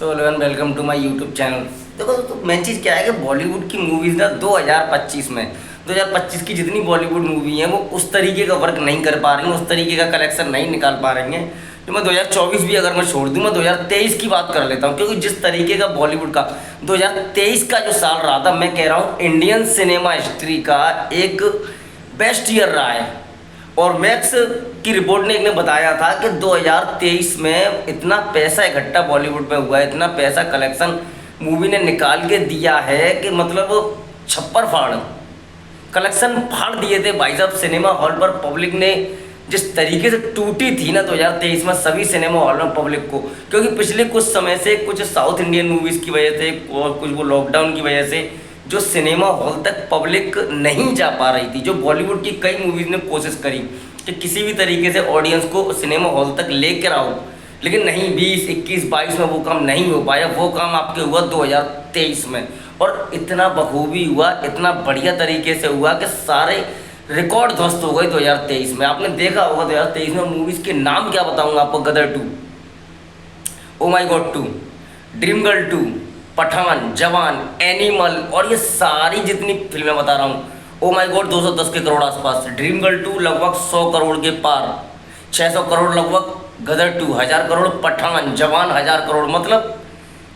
So hello and welcome to my YouTube channel. देखो तो main चीज़ क्या है कि बॉलीवुड की मूवीज़ ना 2025 में 2025 की जितनी बॉलीवुड मूवी हैं वो उस तरीके का वर्क नहीं कर पा रही हैं, उस तरीके का कलेक्शन नहीं निकाल पा रही हैं। तो मैं 2024 भी अगर मैं छोड़ दूँ, मैं 2023 की बात कर लेता हूँ, क्योंकि जिस तरीके का बॉलीवुड का 2023 का जो साल रहा था, मैं कह रहा हूँ इंडियन सिनेमा हिस्ट्री का एक बेस्ट ईयर रहा है। और मैक्स की रिपोर्ट ने एक ने बताया था कि 2023 में इतना पैसा इकट्ठा बॉलीवुड में हुआ है, इतना पैसा कलेक्शन मूवी ने निकाल के दिया है कि मतलब छप्पर फाड़ कलेक्शन फाड़ दिए थे भाई साहब। सिनेमा हॉल पर पब्लिक ने जिस तरीके से टूटी थी ना 2023 में सभी सिनेमा हॉल में पब्लिक को, क्योंकि पिछले कुछ समय से कुछ साउथ इंडियन मूवीज़ की वजह से और कुछ वो लॉकडाउन की वजह से जो सिनेमा हॉल तक पब्लिक नहीं जा पा रही थी। जो बॉलीवुड की कई मूवीज़ ने कोशिश करी कि किसी भी तरीके से ऑडियंस को सिनेमा हॉल तक लेकर आओ, लेकिन नहीं, 20, 21, 22 में वो काम नहीं हो पाया। वो काम आपके हुआ 2023 में, और इतना बखूबी हुआ, इतना बढ़िया तरीके से हुआ कि सारे रिकॉर्ड ध्वस्त हो गए 2023 में। आपने देखा होगा 2023 में मूवीज़ के नाम क्या बताऊँगा आपको: गदर 2, ओ माई गॉड 2, ड्रीम गर्ल 2, पठान, जवान, एनिमल, और ये सारी जितनी फिल्में बता रहा हूँ, ओ माई गॉड 210 के करोड़ आसपास, ड्रीम गर्ल 2 लगभग 100 करोड़ के पार, 600 करोड़ लगभग गदर 2, 1000 करोड़ पठान, जवान 1000 करोड़। मतलब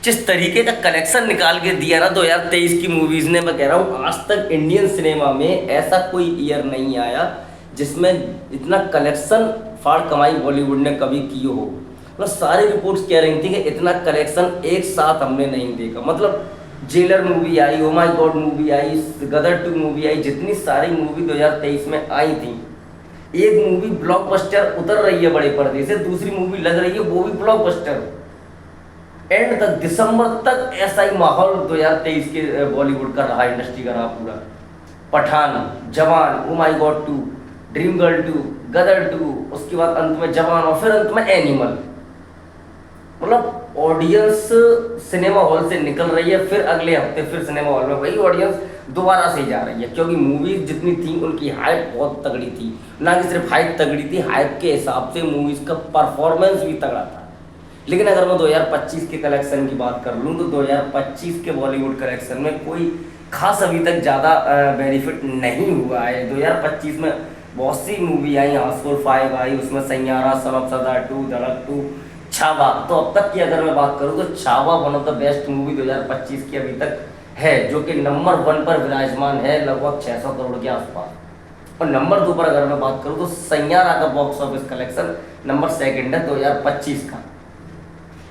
जिस तरीके का कलेक्शन निकाल के दिया ना 2023 की मूवीज़ ने, मैं कह रहा हूँ आज तक इंडियन सिनेमा में ऐसा कोई ईयर नहीं आया जिसमें इतना कलेक्शन फाड़ कमाई बॉलीवुड ने कभी की हो। मतलब सारी रिपोर्ट्स कह रही थी कि इतना कलेक्शन एक साथ हमने नहीं देखा। मतलब जेलर मूवी आई, ओ माई गॉड मूवी आई, गदर 2 मूवी आई, जितनी सारी मूवी 2023 में आई थी, एक मूवी ब्लॉकबस्टर उतर रही है बड़े पर्दे से, दूसरी मूवी लग रही है वो भी ब्लॉकबस्टर। एंड तक दिसंबर तक ऐसा ही माहौल 2023 के बॉलीवुड का रहा, इंडस्ट्री का रहा पूरा। पठान, जवान, ओ माई गॉड 2, ड्रीम गर्ल 2, गदर 2, उसके बाद अंत में जवान और फिर अंत में एनिमल। मतलब ऑडियंस सिनेमा हॉल से निकल रही है, फिर अगले हफ्ते फिर सिनेमा हॉल में वही ऑडियंस दोबारा से जा रही है, क्योंकि मूवीज जितनी थी उनकी हाइप बहुत तगड़ी थी। ना कि सिर्फ हाइप तगड़ी थी, हाइप के हिसाब से मूवीज का परफॉर्मेंस भी तगड़ा था। लेकिन अगर मैं 2025 के कलेक्शन की बात कर लूँ तो 2025 के बॉलीवुड कलेक्शन में कोई खास अभी तक ज़्यादा बेनिफिट नहीं हुआ है। 2025 में बहुत सी मूवी आई, हाउसफुल 5 आई, उसमें सैयारा, सन ऑफ सरदार 2, धड़क 2, छावा। तो अब तक की अगर मैं बात करूँ तो Chhaava one of the best movie 2025 की अभी तक है, जो कि नंबर 1 पर विराजमान है लगभग 600 करोड़ के आसपास। और नंबर 2 पर अगर मैं बात करूँ तो सैयारा का बॉक्स ऑफिस कलेक्शन नंबर 2 है 2025 का।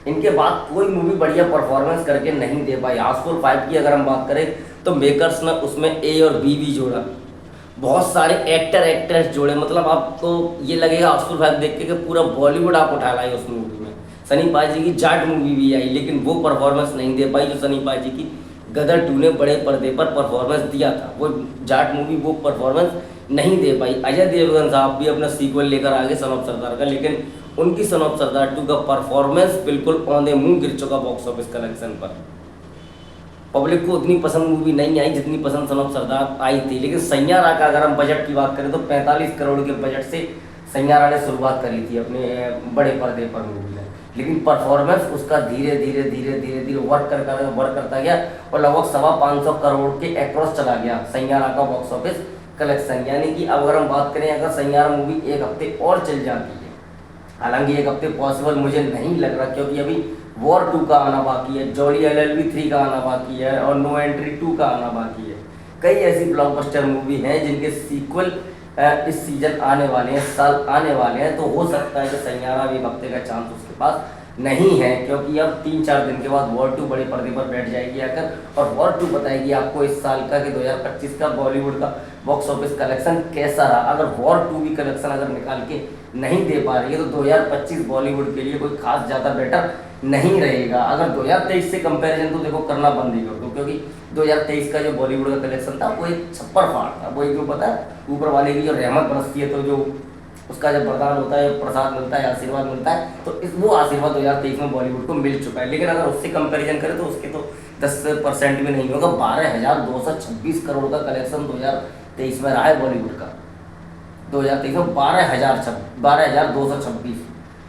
इनके बाद कोई मूवी बढ़िया परफॉर्मेंस करके नहीं दे पाई। हाउसफुल 5 की अगर हम बात करें तो मेकर्स ने उसमें ए और बी भी जोड़ा, बहुत सारे एक्ट्रेस जोड़े। मतलब आपको ये लगेगा हाउसफुल 5 देख के कि पूरा बॉलीवुड आप उठा लाए उस मूवी में। सनी पाजी की जाट मूवी भी आई, लेकिन वो परफॉर्मेंस नहीं दे पाई जो सनी पाजी की गदर 2 ने बड़े पर्दे पर परफॉर्मेंस दिया था। वो जाट मूवी वो परफॉर्मेंस नहीं दे पाई। अजय देवगन साहब भी अपना सीक्वल लेकर आ गए सन ऑफ सरदार का, लेकिन उनकी सन ऑफ सरदार 2 का परफॉर्मेंस बिल्कुल औंधे मुंह गिर चुका बॉक्स ऑफिस कलेक्शन पर। पब्लिक को उतनी पसंद मूवी नहीं आई जितनी पसंद सन ऑफ सरदार आई थी। लेकिन सैयारा का अगर हम बजट की बात करें तो 45 करोड़ के बजट से सैयारा ने शुरुआत करी थी अपने बड़े पर्दे पर मूवी में, लेकिन परफॉर्मेंस उसका धीरे धीरे वर्क करता गया और लगभग 525 करोड़ के एक्रॉस चला गया सैयारा का बॉक्स ऑफिस कलेक्शन। यानी कि अब अगर हम बात करें, अगर सैयारा मूवी एक हफ्ते और चल जाती है, हालांकि एक हफ्ते पॉसिबल मुझे नहीं लग रहा, क्योंकि अभी वॉर 2 का आना बाकी है, जॉली LLB 3 का आना बाकी है और नो एंट्री 2 का आना बाकी है। कई ऐसी ब्लॉकबस्टर मूवी हैं जिनके सीक्वल इस सीजन आने वाले हैं, साल आने वाले हैं। तो हो सकता है कि सैयारा भी एक हफ्ते का चांस उसके पास नहीं है, क्योंकि अब 3-4 दिन के बाद वॉर 2 बड़े पर्दे पर बैठ जाएगी आकर, और वॉर 2 बताएगी आपको इस साल का कि 2025 का बॉलीवुड का बॉक्स ऑफिस कलेक्शन कैसा रहा। अगर वॉर 2 भी कलेक्शन अगर निकाल के नहीं दे पा रही है तो 2025 बॉलीवुड के लिए कोई खास ज़्यादा बेटर नहीं रहेगा। अगर 2023 से कंपैरिजन तो देखो करना बंद ही कर दो, क्योंकि 2023 का जो बॉलीवुड का कलेक्शन था वो एक छप्पर फाड़ था। वो एक जो पता है ऊपर वाले की जो रहमत बरसती है, तो जो उसका जब वरदान होता है, प्रसाद मिलता है, आशीर्वाद मिलता है, तो वो आशीर्वाद 2023 में बॉलीवुड को मिल चुका है। लेकिन अगर उससे कंपैरिजन करें तो उसके तो 10% भी नहीं होगा। 12,226 करोड़ का कलेक्शन 2023 में रहा है बॉलीवुड का। 2023 में 12,226,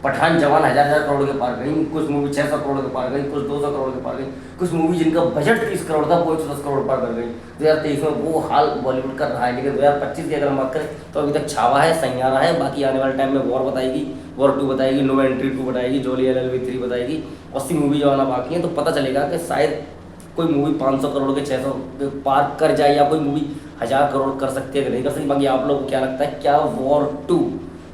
पठान जवान हजार करोड़ के पार गई, कुछ मूवी 600 करोड़ के पार गई, कुछ 200 करोड़ के पार गई, कुछ मूवी जिनका बजट 30 करोड़ था वो 110 करोड़ पार कर गई। 2023 में वो हाल बॉलीवुड का रहा है। लेकिन 2025 की अगर हम बात करें तो अभी तक छावा है, सैयारा है। बाकी आने वाले टाइम में वॉर बताएगी, वॉर 2 बताएगी, नो एंट्री 2 बताएगी, जोली LLB 3 बताएगी, 80 मूवी जो आना बाकी है। तो पता चलेगा कि शायद कोई मूवी 500 करोड़ के 600 के पार कर जाए, या कोई मूवी 1000 करोड़ कर सकती है कि नहीं कर सकती। बाकी आप लोगों को क्या लगता है, क्या वॉर 2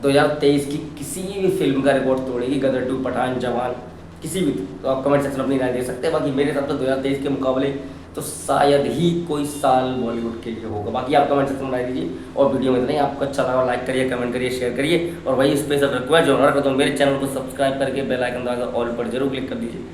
2023 की किसी भी फिल्म का रिकॉर्ड तोड़ेगी? गदर 2, पठान, जवान, किसी भी? तो आप कमेंट सेक्शन में अपनी राय दे सकते हैं। बाकी मेरे हिसाब से 2023 के मुकाबले तो शायद ही कोई साल बॉलीवुड के लिए होगा। बाकी आप कमेंट सेक्शन में राय दीजिए, और वीडियो में इतना ही। आपको अच्छा लगा लाइक करिए, कमेंट करिए, शेयर करिए, और वही स्पेशल रिक्वेस्ट जो ऑनर कर दो, मेरे चैनल को सब्सक्राइब करके बेल आइकन दबाकर ऑल पर जरूर क्लिक कर दीजिए।